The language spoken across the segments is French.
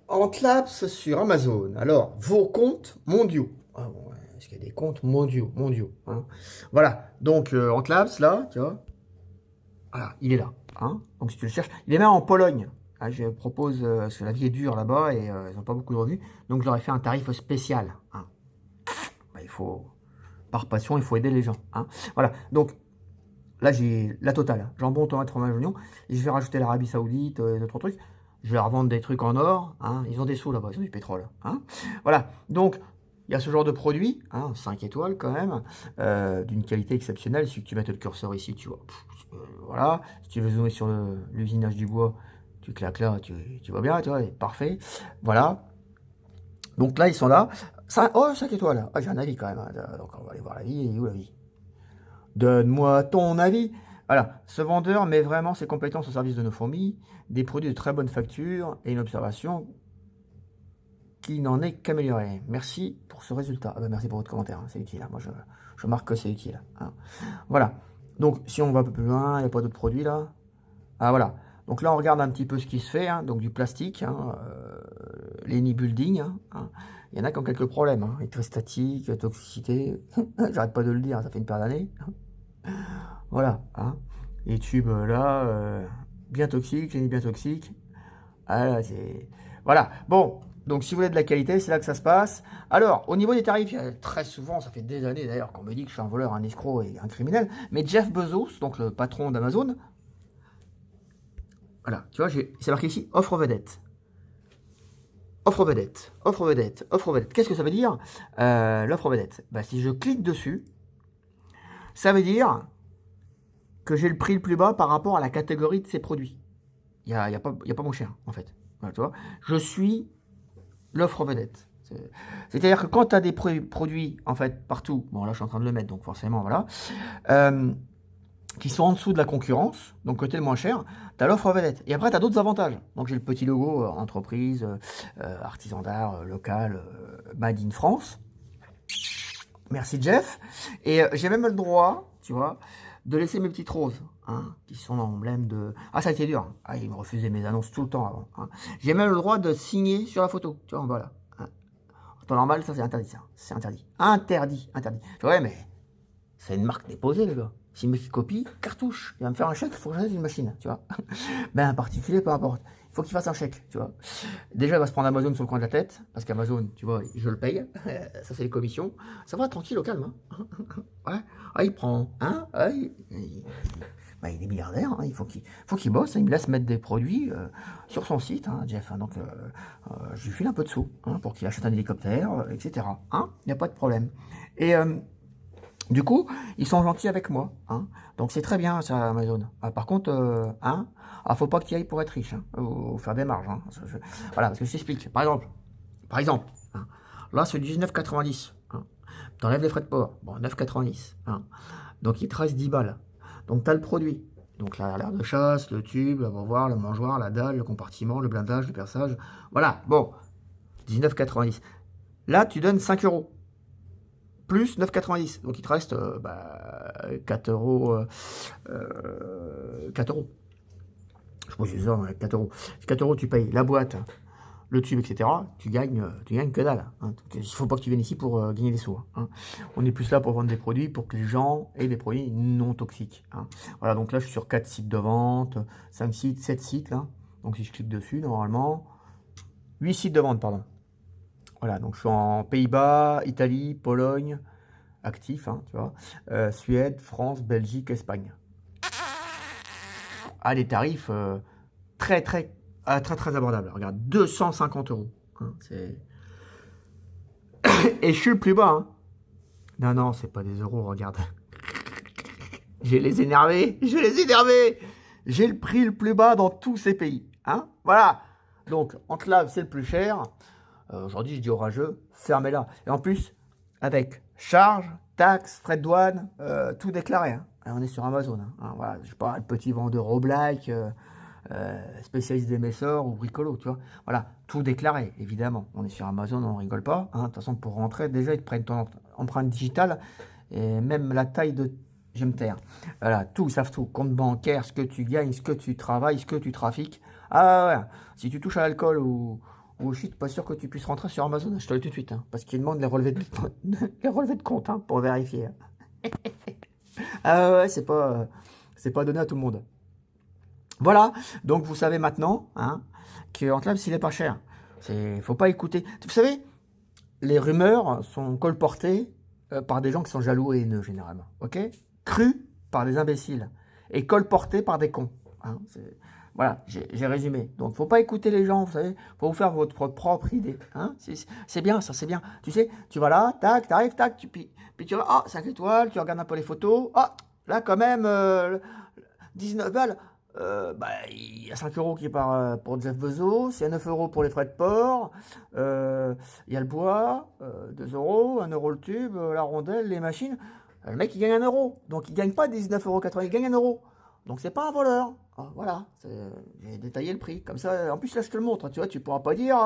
Antlaps sur Amazon. Alors, vos comptes mondiaux. Ah bon, ouais, parce qu'il y a des comptes mondiaux. Hein. Voilà, donc Antlaps, là, tu vois, voilà, il est là. Hein. Donc si tu le cherches, il est même en Pologne. Ah, je propose, parce que la vie est dure là-bas et ils n'ont pas beaucoup de revenus, donc je leur ai fait un tarif spécial. Hein. Bah, il faut, par passion, il faut aider les gens. Hein. Voilà, donc là j'ai la totale. Jambon, tomate, fromage, oignon. Et je vais rajouter l'Arabie Saoudite et d'autres trucs. Je vais leur vendre des trucs en or. Hein. Ils ont des sous là-bas, ils ont du pétrole. Hein. Voilà, donc il y a ce genre de produit, hein, 5 étoiles quand même, d'une qualité exceptionnelle. Il suffit que tu mettes le curseur ici, tu vois. Voilà, si tu veux zoomer sur l'usinage du bois, tu claques là, tu vois bien, tu vois, parfait. Voilà, donc là ils sont là. 5 étoiles. Ah, j'ai un avis quand même. Hein. Donc on va aller voir la vie. Et où la vie? Donne-moi ton avis. Voilà, ce vendeur met vraiment ses compétences au service de nos fourmis, des produits de très bonne facture et une observation qui n'en est qu'améliorée. Merci pour ce résultat. Ah ben, merci pour votre commentaire, hein, c'est utile. Hein. Moi, je marque que c'est utile. Hein. Voilà. Donc, si on va un peu plus loin, il n'y a pas d'autres produits là. Ah, voilà. Donc là, on regarde un petit peu ce qui se fait. Hein. Donc, du plastique, hein, l'Eni Building. Hein, hein. Il y en a qui ont quelques problèmes. Hein. Électrostatique, toxicité. J'arrête pas de le dire, ça fait une paire d'années. Voilà. Hein. Les tubes là, bien toxiques, l'Eni bien toxique. Ah, là, c'est... Voilà. Bon, donc si vous voulez de la qualité, c'est là que ça se passe. Alors, au niveau des tarifs, il y a très souvent, ça fait des années d'ailleurs qu'on me dit que je suis un voleur, un escroc et un criminel, mais Jeff Bezos, donc le patron d'Amazon, voilà, tu vois, c'est marqué ici, offre vedette. Offre vedette, offre vedette, offre vedette. Qu'est-ce que ça veut dire, l'offre vedette? Bah, si je clique dessus, ça veut dire que j'ai le prix le plus bas par rapport à la catégorie de ces produits. Il y a pas moins cher, en fait. Voilà, tu vois, je suis l'offre vedette. C'est-à-dire que quand tu as des produits, en fait, partout, bon là je suis en train de le mettre, donc forcément, voilà, euh, qui sont en dessous de la concurrence, donc côté le moins cher, tu as l'offre vedette. Et après, tu as d'autres avantages. Donc j'ai le petit logo entreprise, artisan d'art, local, Made in France. Merci Jeff. Et j'ai même le droit, tu vois, de laisser mes petites roses, hein, qui sont l'emblème de... Ah, ça a été dur. Ah, il me refusait mes annonces tout le temps avant. Hein. J'ai même le droit de signer sur la photo, tu vois, voilà. Hein. En temps normal, ça c'est interdit, ça. C'est interdit. Interdit, interdit. Ouais, mais c'est une marque déposée, les gars. Si le mec copie, cartouche. Il va me faire un chèque, il faut que j'achète une machine, tu vois. Ben, un particulier, peu importe. Il faut qu'il fasse un chèque, tu vois. Déjà, il va se prendre Amazon sur le coin de la tête, parce qu'Amazon, tu vois, je le paye. Ça, c'est les commissions. Ça va, tranquille, au calme. Hein. Ouais. Ah, il prend. Hein ah, bah, il est milliardaire, hein. Il faut qu'il bosse. Hein. Il me laisse mettre des produits sur son site, hein, Jeff. Hein. Donc, je lui file un peu de sous hein, pour qu'il achète un hélicoptère, etc. Hein. Il n'y a pas de problème. Et du coup, ils sont gentils avec moi. Hein. Donc c'est très bien ça, Amazon. Ah, par contre, hein, faut pas que tu y ailles pour être riche, hein, ou faire des marges. Hein. Voilà, parce que je t'explique. Par exemple, hein, là c'est 19,90. Hein. Tu enlèves les frais de port. Bon, 9,90. Hein. Donc il te reste 10 balles. Donc tu as le produit. Donc l'air de chasse, le tube, l'abreuvoir, le mangeoir, la dalle, le compartiment, le blindage, le perçage. Voilà, bon, 19,90. Là, tu donnes 5 euros plus 9,90. Donc il te reste 4 euros. 4 euros. Je pense que c'est ça, 4 euros. 4 euros, tu payes la boîte, le tube, etc. Tu gagnes que dalle. Hein. Il ne faut pas que tu viennes ici pour gagner des sous. Hein. On est plus là pour vendre des produits, pour que les gens aient des produits non toxiques. Hein. Voilà, donc là, je suis sur 4 sites de vente, 5 sites, 7 sites. Là. Donc si je clique dessus, normalement, 8 sites de vente, pardon. Voilà, donc je suis en Pays-Bas, Italie, Pologne, actif, hein, tu vois, Suède, France, Belgique, Espagne. Ah, des tarifs très, très, très, très abordables. Regarde, 250 euros. Hein, et je suis le plus bas. Hein. Non, non, c'est pas des euros, regarde. Je vais les énerver, je vais les énerver. J'ai le prix le plus bas dans tous ces pays. Hein, voilà. Donc, Enclave, c'est le plus cher. Aujourd'hui, je dis orageux, fermez-la. Et en plus, avec charges, taxes, frais de douane, tout déclaré. Hein. On est sur Amazon. Hein. Voilà, je ne suis pas un petit vendeur au black, spécialiste des messors ou bricolo, tu vois. Voilà, tout déclaré, évidemment. On est sur Amazon, on ne rigole pas. Hein. De toute façon, pour rentrer, déjà, ils te prennent ton empreinte digitale et même la taille de... Je me taire. Voilà, tout, ils savent tout. Compte bancaire, ce que tu gagnes, ce que tu travailles, ce que tu trafiques. Ah ouais, si tu touches à l'alcool ou ou je suis pas sûr que tu puisses rentrer sur Amazon. Je te le dis tout de suite, hein, parce qu'ils demandent les relevés de, les relevés de compte hein, pour vérifier. Ah ouais, c'est pas donné à tout le monde. Voilà, donc vous savez maintenant hein, que Antlab, s'il est pas cher, il faut pas écouter. Vous savez, les rumeurs sont colportées par des gens qui sont jaloux et haineux généralement, ok? Crues par des imbéciles et colportées par des cons. Hein, voilà, j'ai résumé. Donc, faut pas écouter les gens, vous savez, faut vous faire votre propre idée. Hein, c'est bien, ça, c'est bien. Tu sais, tu vas là, tac, t'arrives, tac, puis tu vas, ah, 5 étoiles, tu regardes un peu les photos, ah, là, quand même, 19 balles. Bah, il y a 5 euros qui part pour Jeff Bezos, il y a 9 euros pour les frais de port, il y a le bois, 2 euros, 1 euro le tube, la rondelle, les machines. Le mec il gagne 1 euro, donc il gagne pas 19,80 €, il gagne 1 euro. Donc c'est pas un voleur. Ah, voilà, j'ai détaillé le prix. Comme ça, en plus là je te le montre, tu vois, tu pourras pas dire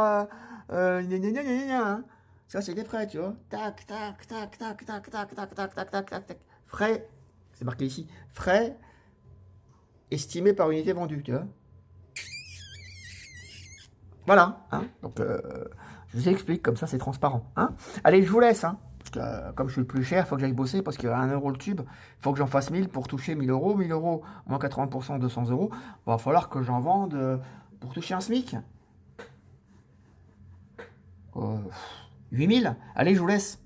gna gna gna gna gna, hein. Ça c'est des frais, tu vois. Tac, tac, tac, tac, tac, tac, tac, tac, tac, tac, tac, tac. Frais, c'est marqué ici, frais estimé par unité vendue, tu vois. Voilà, hein. Donc, je vous explique, comme ça, c'est transparent. Hein. Allez, je vous laisse, hein. Parce que, comme je suis le plus cher, il faut que j'aille bosser parce qu'il y a 1 euro le tube. Il faut que j'en fasse 1000 pour toucher 1000 euros. 1000 euros, moins 80%, 200 euros. Il va falloir que j'en vende pour toucher un SMIC. 8000. Allez, je vous laisse.